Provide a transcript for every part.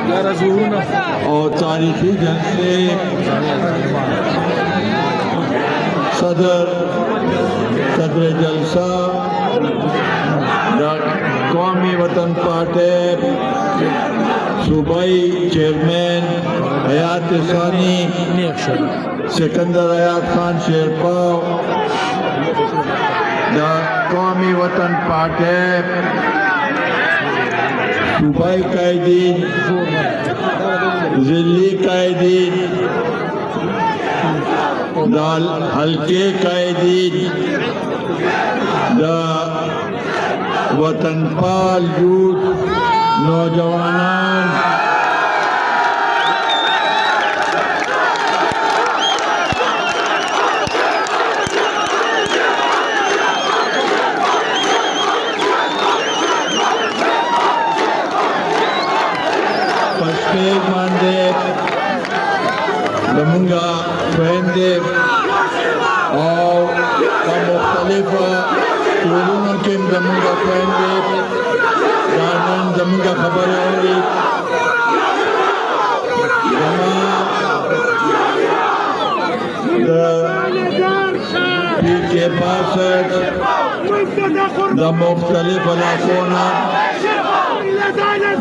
और तारीखी जलसे सदर जलसा कौमी वतन पार्टी सूबाई चेयरमैन हयात सानी सिकंदर हयात खान शेरपाव कौमी वतन पार्टी सूबाई कायदीन जिली कायदीन दाल हल्के कायदीन वतन पाल यूथ नौजवान पश्चिम मानदे दमुंगा फहमदे और मुख्तलिफ टोलों के दमुंगा फहमदे गार्डन दमुंगा खबर होगी के पास द मुख्तलिफ इलाकों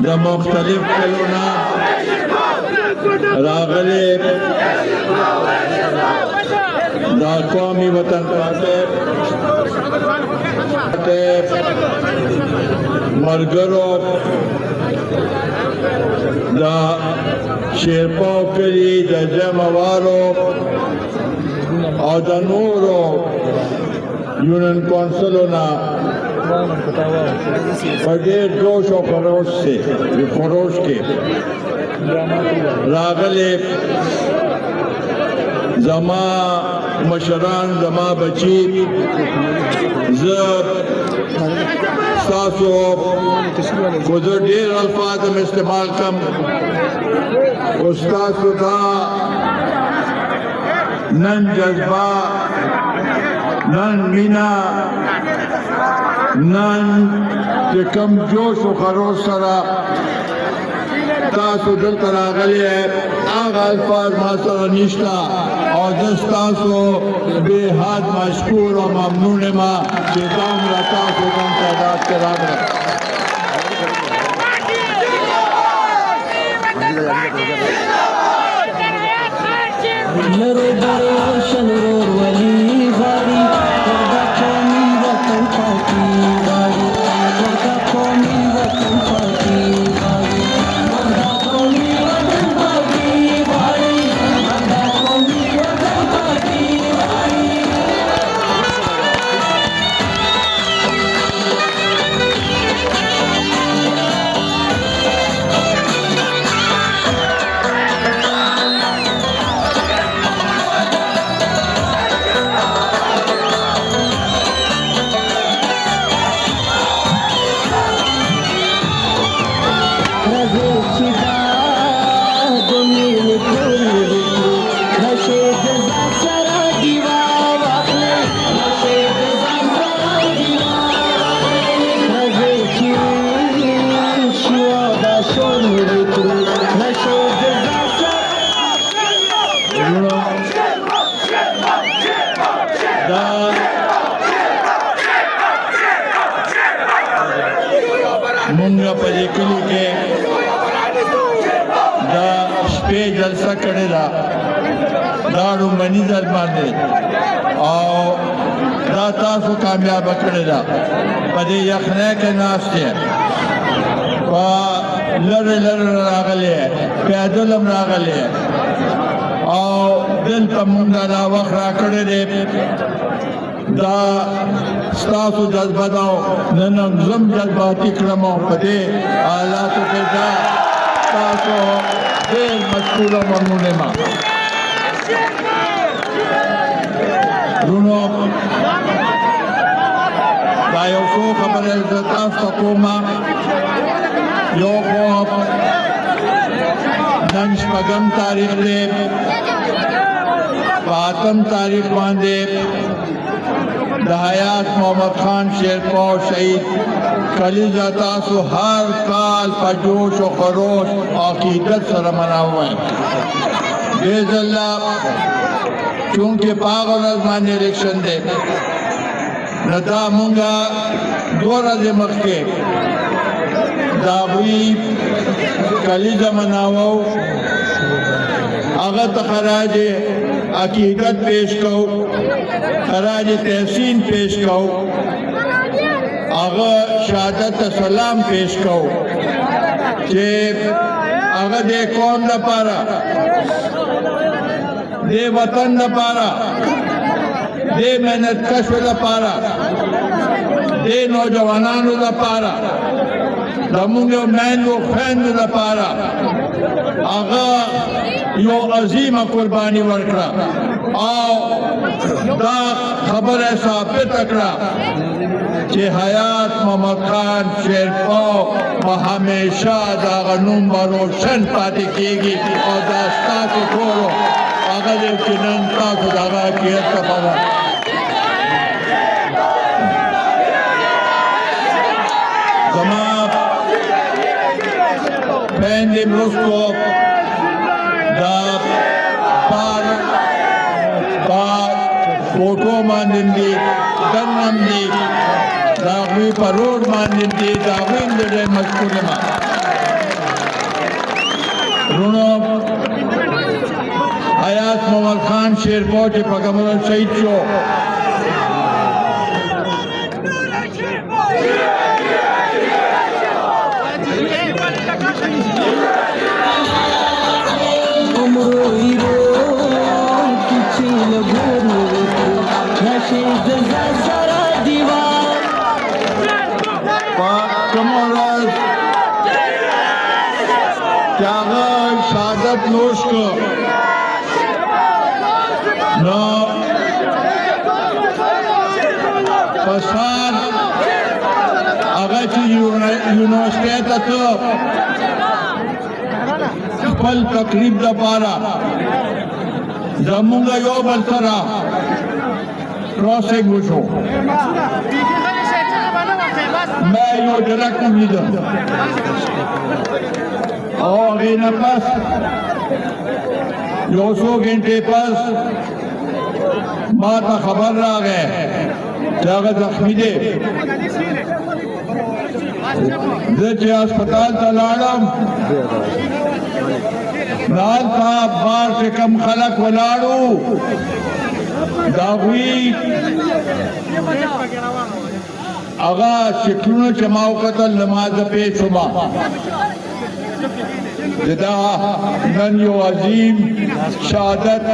द मुख्तलिफ कलोना रागले द कौमी वतन पार्टी मरगरो द शेरपाव कली द जमवारो और द नूरो यूनियन काउंसिलों बड़े जोश और खरोश के रागले जमा मशरान जमा बची सासो गुजर ढेर अल्फाज में इस्तेमाल कम उस्ताद सुधा नन जज्बा नन मीना नन के कम जोश और खरोश सरा तासु दिल तरागले आगा अल्फाज मासरा निश्ता और दस्तासो बेहद मशकूर और ममनून मा बेदाम रता को कम तादाद के रागला नरो बड़े शनरोर वली वारी करदा कौमी वतन पार्टी वारी करदा कौमी वतन पार्टी वारी करदा कौमी वतन पार्टी वारी करदा कौमी वतन पार्टी वारी मुंगा पलिकली के दा स्पे जलसा करेला दारू मनी जल माने और दा तासु कामयाब करेला पदे यखने के नास्ते पा लड़ रागले पैदलम रागले और दिल तमुंगा ला वखरा करे दा स्तासु जज्बा दाओ ननम जम जज्बाती क्रमों पदे आलातों के दा स्तासु देर मशकूर ममनून मा रुनो दायोसो खबर इल्ज़ता सकोमा योगो नंश पगम तारीख ले बातम तारीख बांधे हयात मोहम्मद खान शेरपाव शहीद कलीजा तासु हर काल पर जोश और खरोश अकीदत सर मनावे बेजल्ला चूंकि पागल मान इलेक्शन दे नता मुंगा दोरा दे मक्के दावी कलीजा मनावो अगत खराज अकीदत पेश करो खराज तहसीन पेश करो आगा शहादत सलाम पेश करो जे आगा दे कौम न पारा दे वतन न पारा दे मेहनत कश न पारा दे नौजवानों न पारा दमुंगे मैन वो फैन न पारा आगा यो अजीम कुर्बानी वर्करा आओ दा खबर है साबित अकड़ा कि हयात मोहम्मद खान शेरपाव हमेशा दागनूम रोशन पाती कीगी और दास्ता को खोलो अगर चिनंता को दागा किया तबाह जमात बैंडी मुस्को दा पार फोटो मानिंदी गन्नंदी दावी परोड मानिंदी दावी इंदे मस्कुलमा रुनो हयात मोहम्मद खान शेरपाव के पगमर शहीद चो शहादत नोश को पसान अगर यूनिवर्सिटी तक पल तकरीब द पारा जमुंगा यो बलसरा क्रॉसिंग बुशो मैं यो डायरेक्ट लीडर और इन पास 200 घंटे पास माता खबर आ गए जागत जख्मी दे अस्पताल तलाड़म लाल साहब बार से कम खलक वलाड़ू दावी आगा शिकलू जमाओ कतल नमाज पे सुबह जदा नन यो अजीम शहादत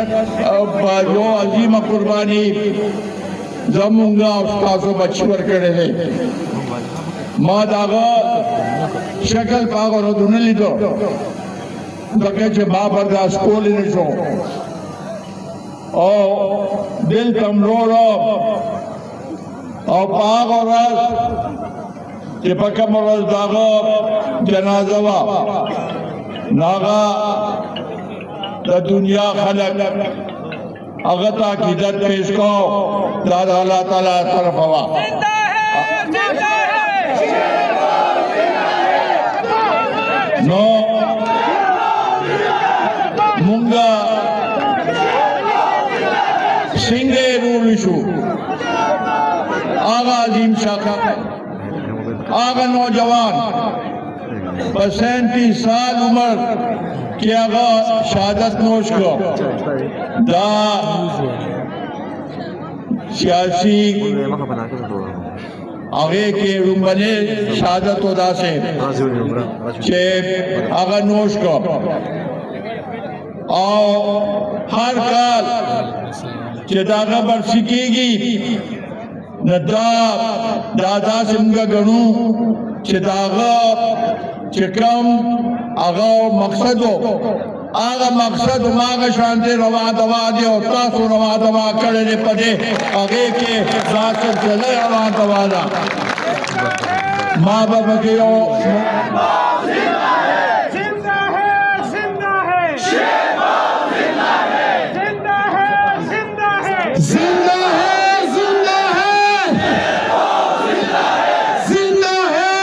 यो अजीम कुर्बानी जमुंगा उस्तादो बचवर करे है मां दागा शक्ल पागल हो दुने लिदो दके जे मां बर्दाश्त कोल ने जो ओ दिल कमजोर और पाग और जे पकम और दागा जनाज़ा नागा द दुनिया खलक अगता की दर पेश को दादा अल्लाह ताला तरफ हवा नो मुंगा सिंगे रूलिशु आगा अजीम शाखा आगा नौजवान 35 साल उम्र के आगा शहादत नोश को दा सियासी आगे के रुमने शहादत उदा से चे आगा नोश को और हर काल चेदागा बरसिकेगी नदाब दादा से मुंगा गणू चेदागा चिकम आगा मकसद हो आगा मकसद मागा शांति रवा दवा दे और तासु रवा दवा करे पदे आगे के साथ चले रवा दवा दा माँ बाप के जिंदा है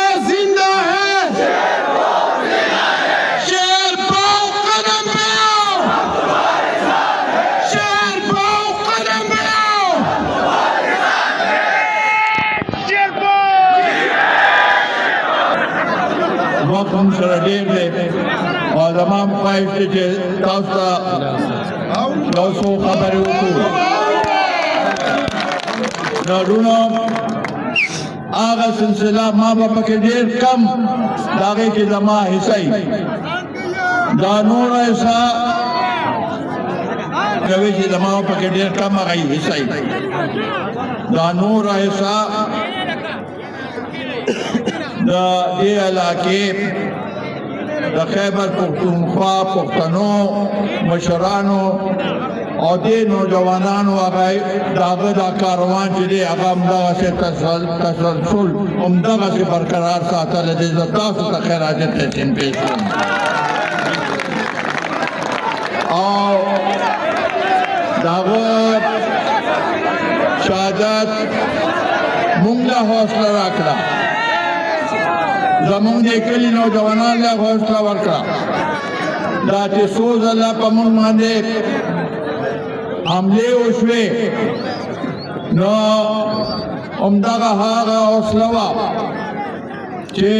او زما خواهش دی چې تاسو ته یو څو خبرې وکړو. نارونو هغه سلسله ما به پکې ډېر کم د هغې کې زما حصه دا نوره حصه کوي چې زما پکې ډېر کم هغه حصه دا نوره حصه د دې علاقې د خیبر پختونخوا پښتنو مشرانو او دې نوجوانانو هغه دغه دا کاروان چې دی هغه همدغسې تسلسل همدغسې برقرار ساتلی دی. زه تاسو ته خراج تحسین پیش کړم او دغه شهادت مونږ له حوصله راکړه، زمونږ د کلي نوجوانانو له حوصله ورکړه. دا چې څو ځله په مونږ باندې حملې وشوې نو همدغه هغه حوصله وه چې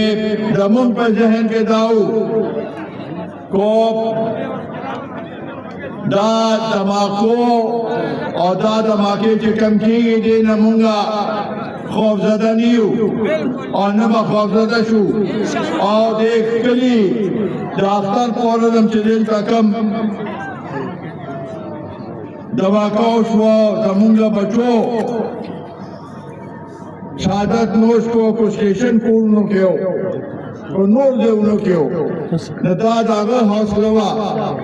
زمونږ په ذهن کې دا و کو دا دماکو او دا دماکې چې کم کېږي دې نه مونږه خوفزده نه یو او نه به خوفزده شو. او د کلي د اختر په ورځ هم چې دلته کم دماکو شوه زمونږ بچو شهادت نوش کو کو سټیشن کورونو کې و په نور ځایونو کې و. نو دا د هغه حوصله وه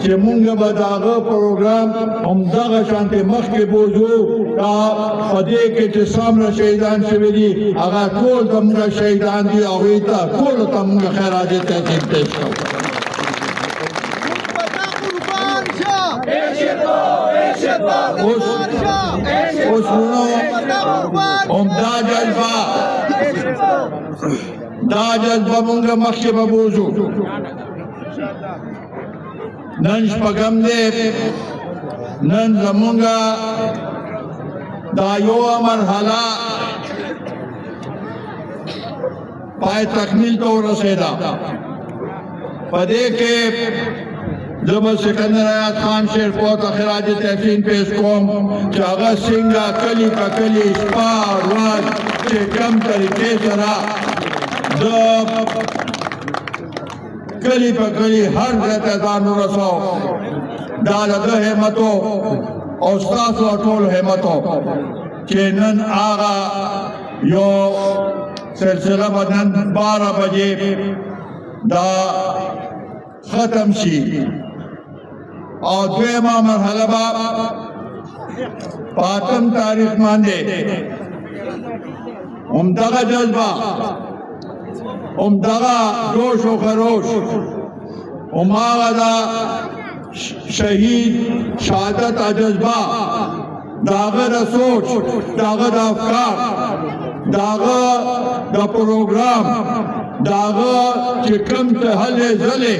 چې مونږ به د هغه پروګرام همدغه شانتې مخکې بوځو. دا په دې کې چې څومره شهیدان شوي دي هغه ټول زموږ شهیدان دي، هغوی ته ټولو ته مونږ خراج تحسین پیش کوو. اوس نو همدا جذبه مونږ مخکې به بوځو. نن شپږم دی، نن زمونږ دا یوه مرحله پای تکمیل ته ورسېده. په دې کې زه به سکندر حیات خان شیرپور ته خراج تحسین پیش کوم چې هغه څنګه کلي په کلي شپه ورځ چې کم طریقې سره د کلي په کلي هر ځای ته ځان ورسو. دا د ده همتو او ستاسو ټولو همتو چې نن هغه یو سلسله به نن 12 بجې دا ختم شي او دویمه مرحله به په 8 تاریخ باندې همدغه جذبه همدغه جوش و خروش هماغه دا شهید شهادت جذبه داغه د سوچ داغه د افکار داغه د پروګرام داغه چې کوم ته هلې ځلې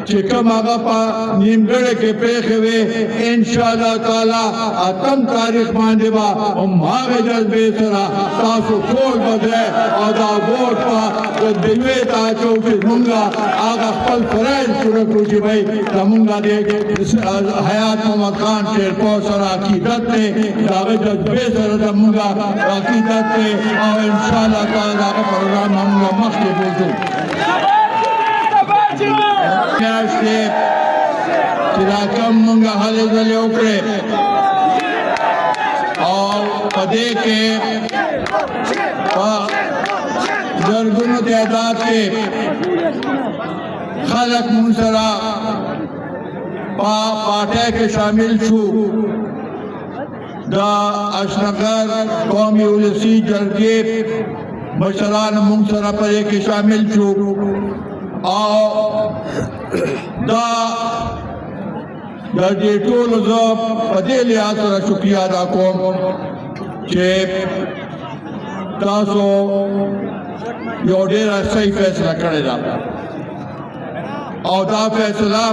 چې کوم هغه په نیمګړې کې پېښې وې ان شاء الله تعالی 8 تاریخ باندې به هماغه جذبې سره تاسو ټول به او دا ووټ په دیوې ته اچو چې مونږه هغه خپل فرایض پوره کړو چې بھائی زمونږه د حیات محمد خان شیرپور سره عقیدت دی، د هغه جذبې سره زمونږه عقیدت دی او ان شاء الله تعالی هغه پروګرام مونږه مخکې بوځو. میاشتې چې دا کم مونږه هلې ځلې وکړې او په دې کې په زرګونو تعداد کې خلک مونږ سره په پارټۍ کې شامل شو. د اشنغر قومي ولسي جرګې مشران مونږ سره په دې کې شامل شو او دا د دې ټولو زه په دې لحاظ سره شکریه ادا کوم چې تاسو یو ډېره صحیح فیصله کړې ده او دا فیصله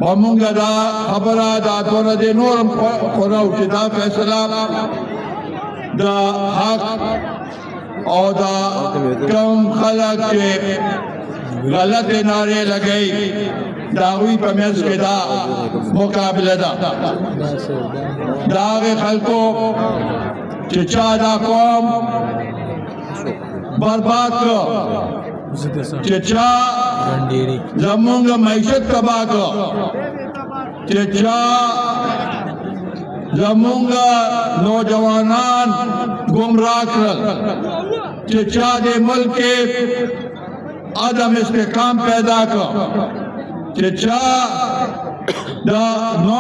ومونږ دا خبره دا دونه دې نور هم خورو چې دا فیصله د حق او دا کوم خلک چې गलत नारे लगाई दावी पर मेज के दा मुकाबला दा दागे खलको चिचा दा कौम बर्बाद को चिचा जमुंग मैशत तबाह को चिचा जमुंग नौजवानान गुमराह कर चिचा दे मुल्क के आदम इस्तेकाम पैदा कर चिचा दा 9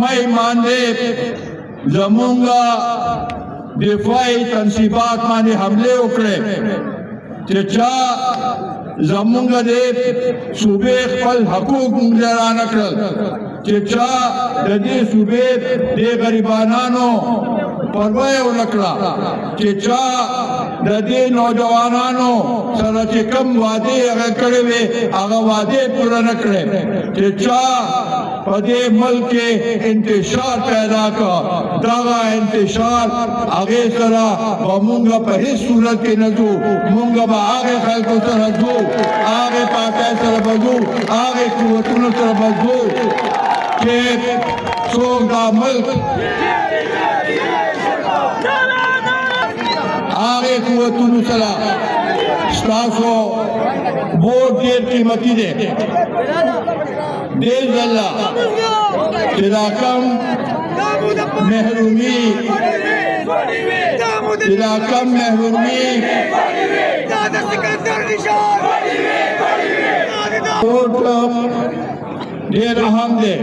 मई मानदे जमुंगा दिफाई तनसीबात माने हमले उकड़े चिचा जमुंगा दे सूबे फल हकूक मुंजरा नकल चिचा दे सूबे दे गरीबानानो परवाए उलकड़ा चिचा दे नौजवानानो सरा चे कम वादे अगर करे वे अगर वादे पूरा न करे चिचा पदे मुल्क के इंतशार पैदा कर दागा इंतशार आगे सरा मुंगा पहले सूरत के नजू मुंगा बा आगे खल को सरा जो आगे पाते सरा बजू आगे कुवतुन सरा बजू के सोगा मुल्क आगे कुवतुन सरा स्टासो वोट देर कीमती दे देश अल्लाह चिराकम महरूमी चिराकम महरूमी वोट देर अहम दे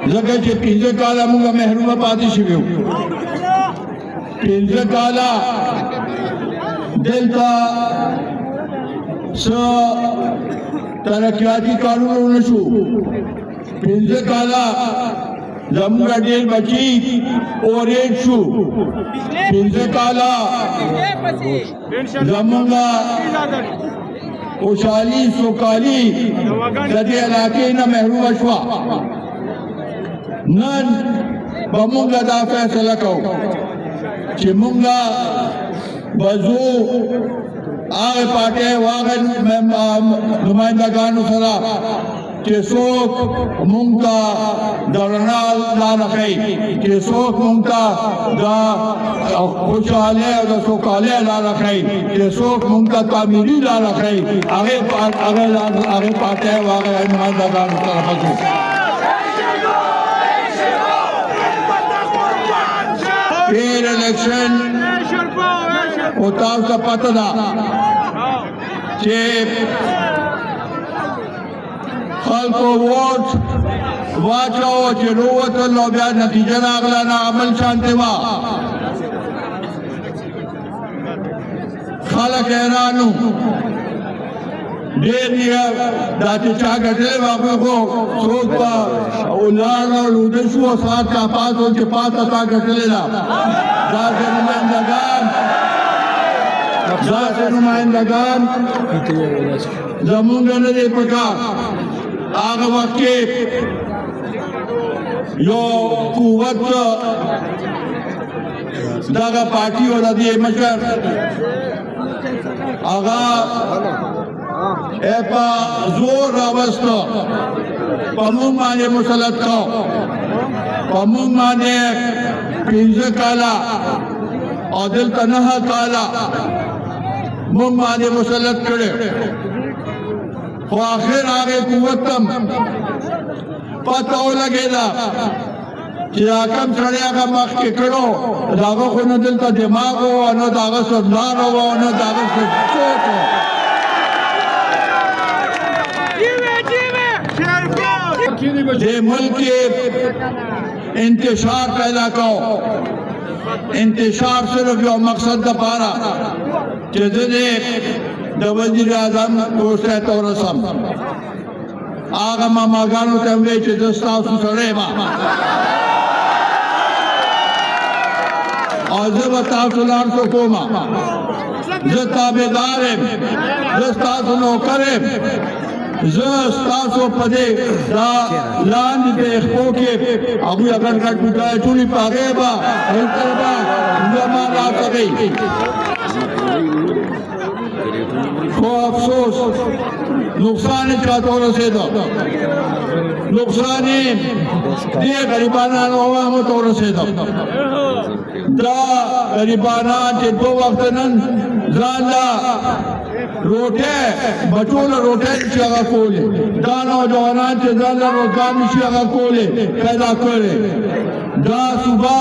जगह चे पिंजर काला मुंगा महरूमा पाती शिवियो पिंजर काला दिलता स तरक्याती कानून नशू पिंजर काला जमुंगा डेल बची और एक शू पिंजर काला जमुंगा खुशहाली सुकाली जदे इलाके न महरूम अशवा नन बमुंगा दा फैसला को चिमुंगा बजू आगे पाटे वागन नुमाइंदा गानू सरा केसोक मुंगता दरनाल ला रखई केसोक मुंगता दा खुशहाले दा सुकाले ला रखई केसोक मुंगता तामीरी ला रखई आगे पाटे वागे नुमाइंदा गानू सरा बजू फिर इलेक्शन उताव का पता था कि खल को वोट वाचाओ जरूरत लोबिया नतीजा ना अगला ना अमल शांति वा खाला कहरानू देर दिया दाते चागटे वाक़े को सोच पा उलार और उदेशु साथ का पास उनके पास आता गटले ना दाते नुमाइंदगान जमुंगा ने प्रकार आगे वक्त के यो कुवत दागा पार्टी और दिए मशर आगा एपा जोर अवस्था पमुंग माने मुसलत को पमुंग माने पिंजर काला और दिल तनहा काला मुंग माने मुसलत करे वो आखिर आगे कुवतम पता लगेगा कि आकम चढ़िया का मख के करो दागो को न दिल का दिमाग हो न दागा सदलार हो न दागा से चोट हो ये मुल्क के इंतशार पैदा करो इंतशार सिर्फ यो मकसद दपारा कि वजीर आजम दोस्त तो रसम आगा मामा गानो तमवे दस्ता सड़े और जब तासुलार तो कोमा ताबेदार दस्ता नौकरे जस्तासो पदे लांद पे खोके अबू अगर कट बिटाए चुनी पागे बा जमा ला सके खो अफसोस नुकसान का तो रसेदा नुकसान दिए गरीबाना आवाम तो रसेदा दा गरीबाना के दो वक्त नन ज़ाला रोटे बचोला रोटे चला कोले दा नौजवाना के ज़ाला रोजगार चला कोले पैदा करे दा सुबह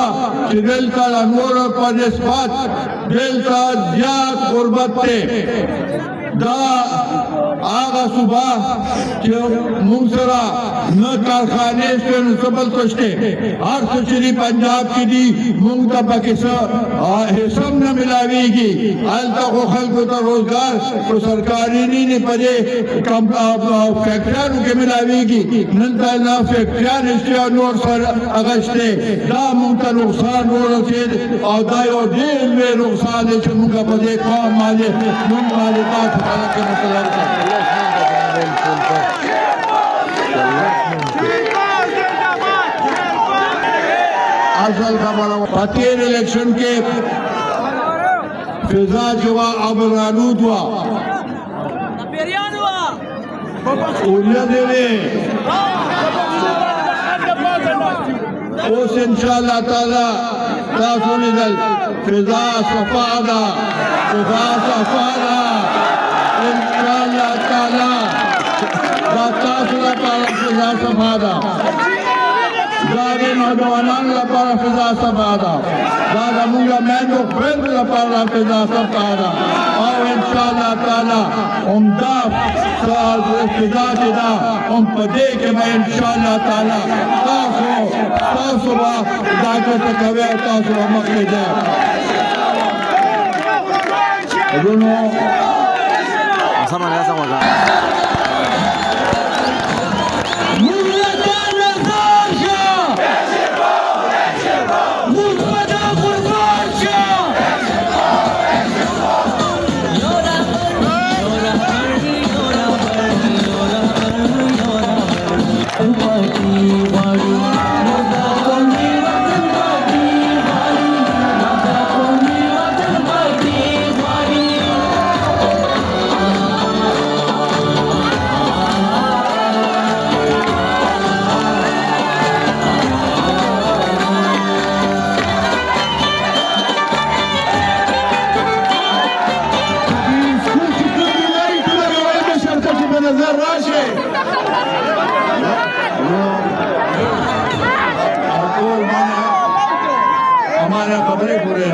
चिगल का अनवर पर निस्बत दिल का ज्यादा गुर्बत थे दा आगा सुबह जो मुंसरा न कारखाने से न सबल कष्टे हर सुचरी पंजाब की दी मुंगता पकिसा हिस्सम न मिलावेगी हाल तक वो खल को तो रोजगार तो सरकारी नहीं पड़े फैक्ट्रियां के मिलावेगी नंता ना फैक्ट्रियां इसके नोट सर अगस्ते दा मुंगता नुकसान हो रहे और दायो जेल में नुकसान है जो मुंगा पदे काम माले मुंग माले का ठिकाना के मतलब असल खबर फतेह इलेक्शन के फिजा जुआ अब रानूद हुआ उलिया देवे उस इंशाअल्लाह ताला तासुनी दल फिजा सफादा इंशाअल्लाह ताला तासुला ताला फिजा सफादा नौजवान para fiza sabada dada munga mendo friend para fiza sabada और इंशाअल्लाह ताला उम्दा साल फिजा जिदा पदे के मैं इंशाअल्लाह ताला तासो दागत कवे तासो मक्के जाए दोनों sama हमारा खबरें पूरे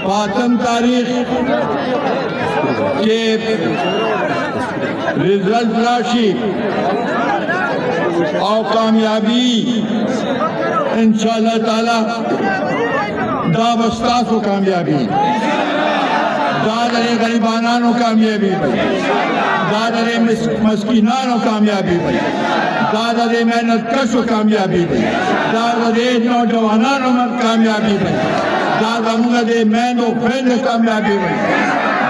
पातम तारीख के रिजल्ट राशि और कामयाबी इंशाअल्लाह ताला दावस्ता को कामयाबी दादरे गरीबानानो कामयाबी दादरे मस्किनानो कामयाबी दादरे मेहनत कशो कामयाबी दादरे नौजवानानो में कामयाबी दादा मुगदे मैनो फ्रेंड कामयाबी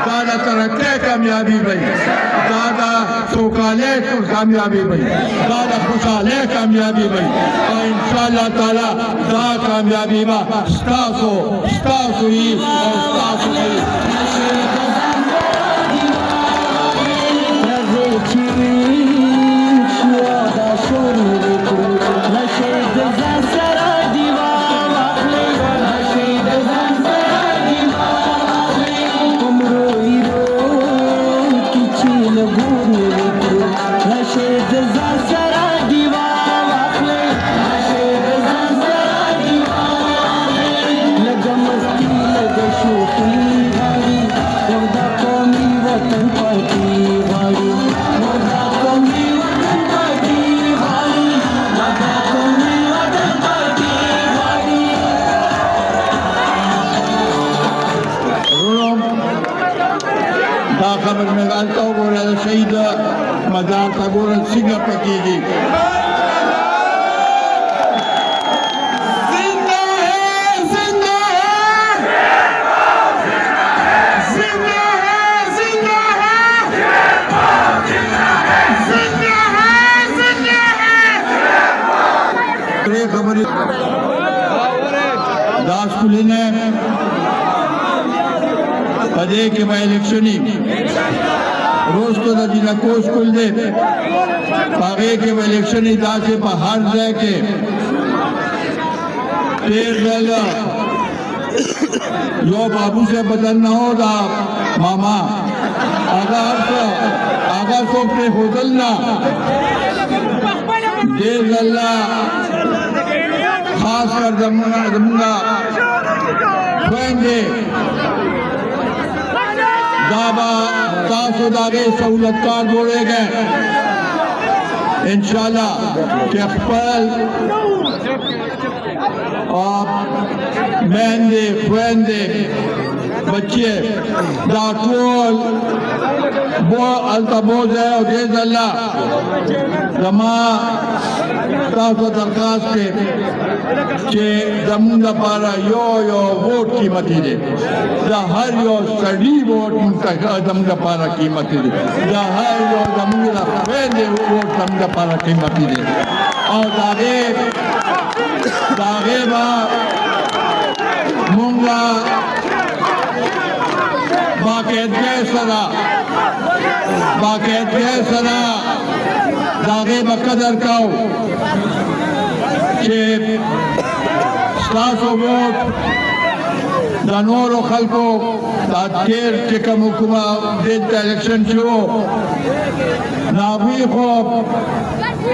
दादा तरक्के कामयाबी दादा सोकाले कामयाबी दादा खुशहाले कामयाबी और इंशाअल्लाह ताला दा कामयाबी बा स्टासो ही और स्टासो ही खबर में गालता हूँ बोला शहीद मजार था बोला सिंगा पकीगी खबर مسؤولین پدې کې به الیکشني روستو د جنکو سکول دی هغې کې به الیکشني داسې په هر ځای کې تېر ځل یو بابو سے بدل نه هو دا ماما هغه څوک پرېښودل نه ډېر ځله خاص کر زمونږ خویندې دا به تاسو د هغې سهولتکار جوړېږئ انشاءالله چې خپل میندې خویندې بچې دا ټول هلته بوځئ او دې ځله زما تاسو درخواست دی چې زموږ لپاره یو ووټ قیمتي دی د هر یو سړي ووټ زموږ لپاره قیمتي دی د هر یو زموږ د خویندې ووټ زموږ لپاره قیمتي دی او د هغې به موږ باقاعدګۍ سره د هغې به قدر کوو چې ستاسو ووټ د نورو خلکو دا تېر چې کومه دلته الیکشن چې و نو هغوی خو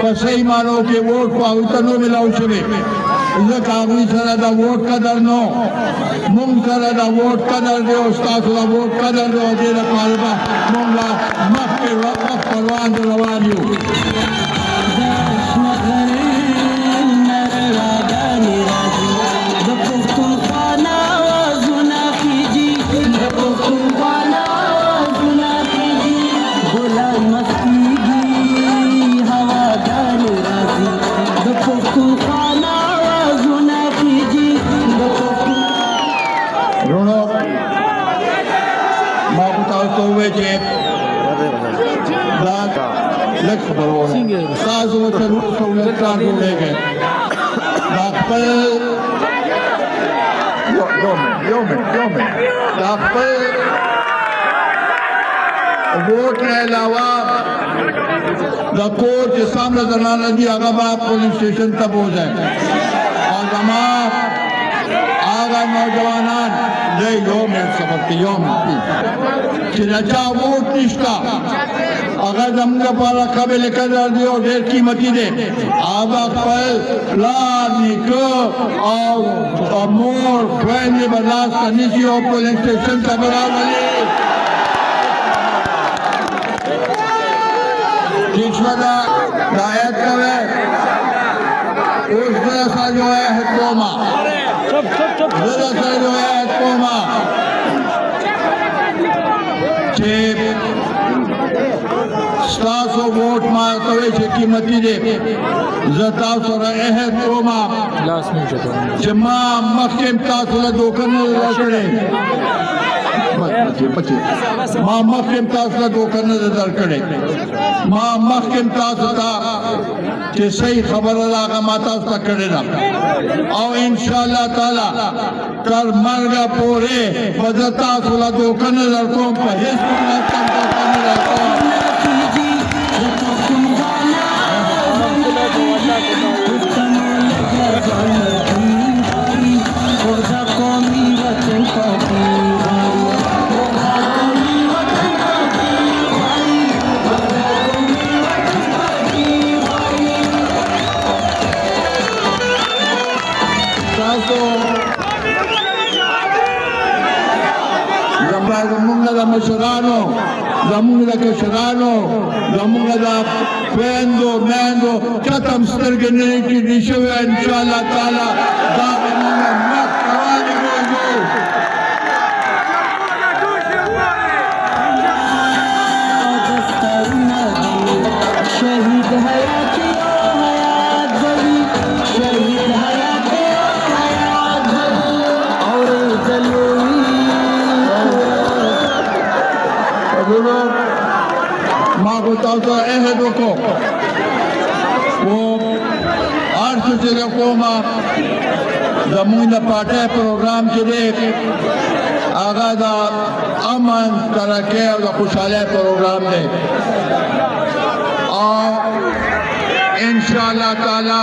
په صحیح معنو کې ووټ خو هغوی ته نو میلاو شوی ځکه هغوی سره د ووټ قدر نو موږ سره د ووټ قدر دی او ستاسو د ووټ قدر دی او دې لپاره به موږ مخکې پر وړاندې روان یو تاسو ته سہولتکار جوړېږئ دا خپل دا خپل ووټ نه علاوه د کور چې سامنے زنانه دي هغه به پولیس سټیشن ته بوځئ او زما هغه نوجوانان دی یو منټ صبر کې یو منټ چې د چا ووټ نشته هغه زموږ لپاره قابل قدر دی او ډېر قیمتي دی هغه خپل پلار نیکه او مور خویندې به لاس ته نیسي او پولیس سټیشن ته به راولي ٹھیک شوه ده رعایت کوئ اوس زه سره جو عهد کومه چې ستاسو ووټ ما کوي چې قیمتي دی زه تاسو سره عهد کوم چې ما مخکې تاسو له دوکه نه درکړې ما مخکې تاسو له دوکه نه درکړې ما مخکې تاسو ته چې صحیح خبره راغله ما تاسو ته کړې ده او انشاءالله تعالی تر مرګه پورې به زه تاسو له دوکه نه درکوم په هېڅ قیمت هم دوکه نه درکوم زمونږ د مشرانو زمونږ د کشرانو زمونږ د خویندو میندو چاته هم سترګې نه دي کیږي شوې انشاءالله تعالی دا به موږ مخ روانې بوځو شهید حیات بوي شهید حیات اور ضلوي ما کو تاسو عہد وکړو او ارڅ چې کومه زمون د پارټي پروګرام چې دی هغه د امن ترقۍ او د خوشحالۍ پروګرام دی او ان شاء الله تعالی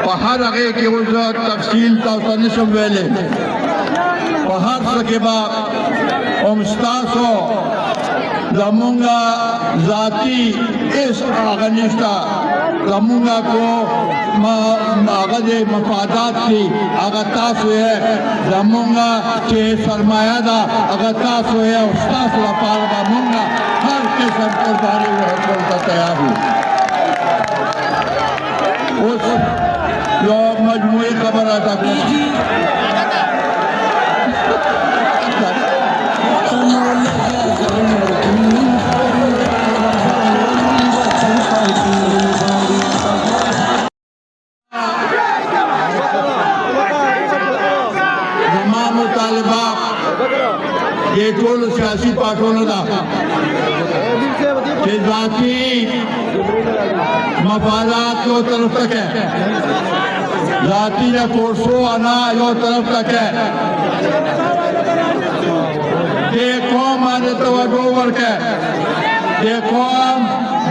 په هر هغه کې اوس تفصیل تاسو نشم ویلې په هر څه کې به هم ستاسو زمونږه ذاتي اس هغه نشته زمونږه کو هغه د مفادات دي هغه تاسو یې زمونږه چې سرمایه ده هغه تاسو یې او ستاسو لپاره به مونږه هر قسم قرباني ورکول ته تیار یو اوس یو مجموعي خبره ده ये टोल सियासी पार्टियों का ذاتی मफादात यो तरफ तक है ذاتی या कोर्सो आना यो तरफ तक है ये कौम आने तवज्जो वर्क है ये कौम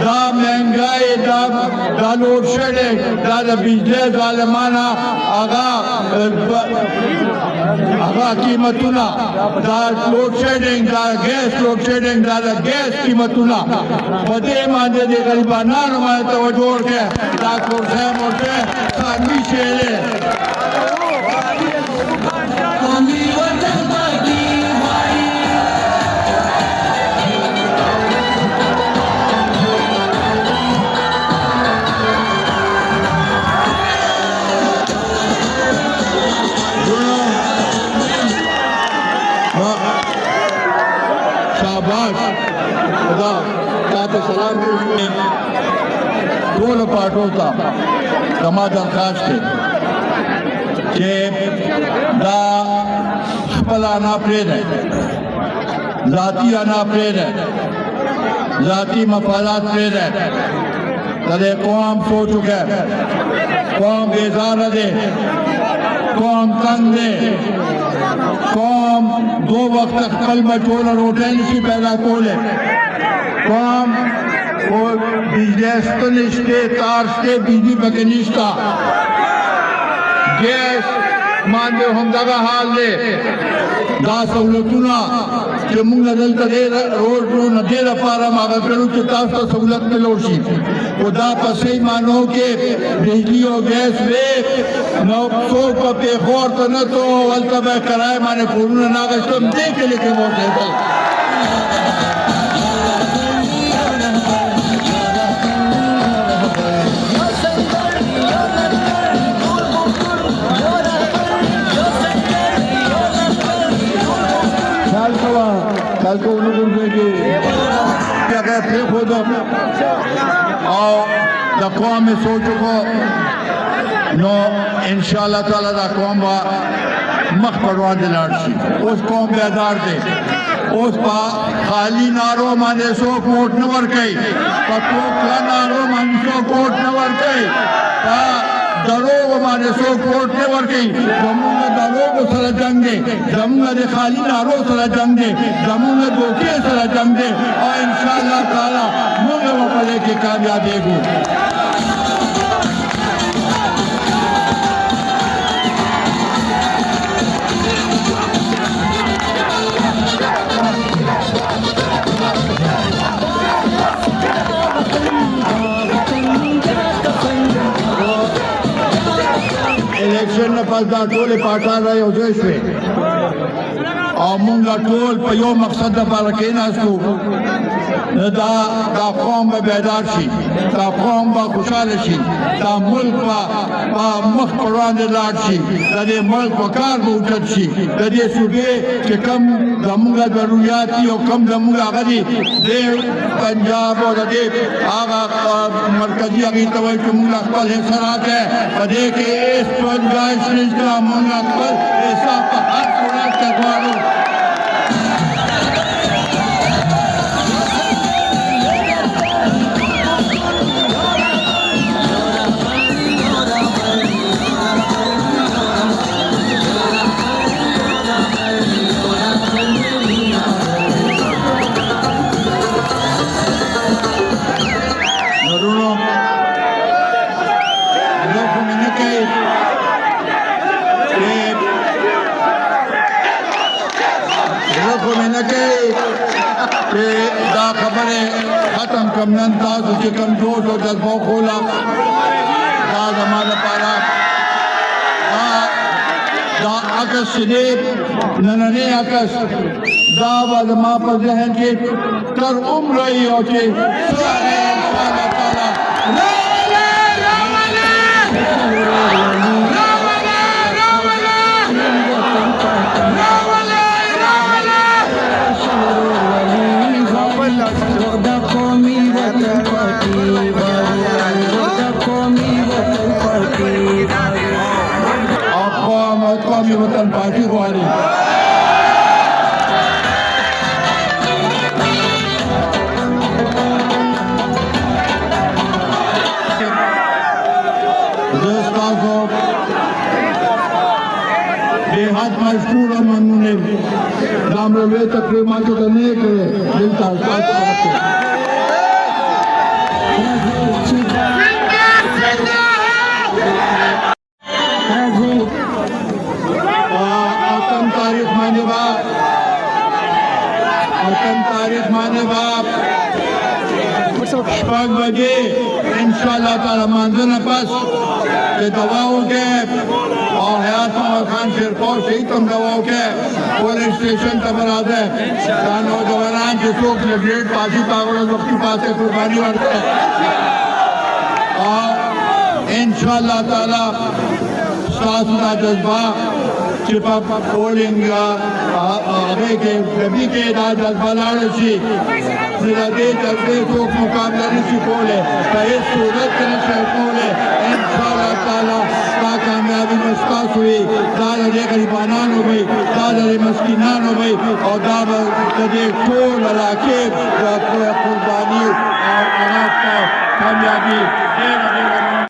دا महंगाई دا लोड शेडिंग دا बिजली ظالمانه هغه قیمتونه دا لوډ شیډینګ دا ګیس لوډ شیډینګ دا ګیس قیمتونه په دې باندې د غریبانو باندې توجه ورکړه دا کورسه مرته ثاني شی دی सलाम ټول پاټو ته کما درخواست دی چې دا خپل انا پرېږدئ ذاتي انا پرېږدئ ذاتي مفادات پرېږدئ د دې قوم سوچ وکړئ قوم بیزاره دی قوم تنګ دی قوم دو وخت خپل بچوله روټۍ نشي پیدا کولی قوم और बिजली से तार से बिजली बगनिश्ता गैस मानते हम दगा हाल दे दा सहूलतुना कि मुंग दलता दे रोड रो न दे पारा मागा करू कि तास्ता सहूलत में लोशी खुदा पसे मानो के बिजली और गैस वे नौ सौ पे खौर तो न तो वल्ता बे कराए माने कोरोना नागस तो देख लेके वो देता कल को फिर खुद और कौम में सोचो को नो इंशाल्लाह ताला दा कौम वा मख पड़वा दिलाड़ सी उस कौम बेदार दे उस पा खाली नारो माने सो कोट न वर कई पतो का नारो माने सो कोट न वर कई पा दरोग माने सो कोट न वर कई जमुना दरोग सरा जंग दे जमुना दे खाली नारो सरा जंग दे जमुना धोखे सरा जंग दे और इंशाल्लाह ताला मुझे वफाले के कामयाबी हो इलेक्शन में फलदा टोले पाटा रहे हो देश में और मुंगा टोल पर यो मकसद पर केना सो دا قوم به بیدار شي دا قوم به خوشاله شي دا ملک به مخ پر وړاندې لاړ شي د دې ملک په کار به اوچت شي د دې صوبې چې کم زموږ ضروريات دي او کم زموږ هغه دي د پنجاب او د دې هغه مرکزي هغې ته وایي چې موږ خپل حصه راکړی په دې کې هېڅ گنجائش نشته موږ خپل حصه په هر صورت کې غواړو زخو میں نہ کہی کہ دا خبریں ختم کمنن تاسو چې کم جوش و جذبو خولا دا زمان پارا دا عکس شدید نننی عکس دا با زمان پر ذہن کی تر عمر رہی ہو چی سارے انشاءاللہ تعالی قومی وطن پارٹی غواری دوستانو बेहद मशहूर और ममनून दामरवे तकरीबन तो नहीं करे दिलता तारीख माने बाप शपथ बजे इंशाल्लाह ताला मंजूर पास के दवाओं के और हयात खान शेरपुर से तुम दवाओं के पुलिस स्टेशन तक बरादे नौजवान जो सोख ग्रेड पासी पागल वक्त पास कुर्बानी करते और इंशाल्लाह ताला साथ का जज्बा चिपा पोलिंग आगे के कभी के जज्बा लाने से जिलादे जज्बे को मुकाबला नहीं बोले कई सूरत नहीं बोले इंशाल्लाह ताला का कामयाबी मुस्कान हुई दादा दे गरीबानान हो गई दादा दे मस्कीनान हो गई और दादा दे टोल इलाके कुर्बानी और कामयाबी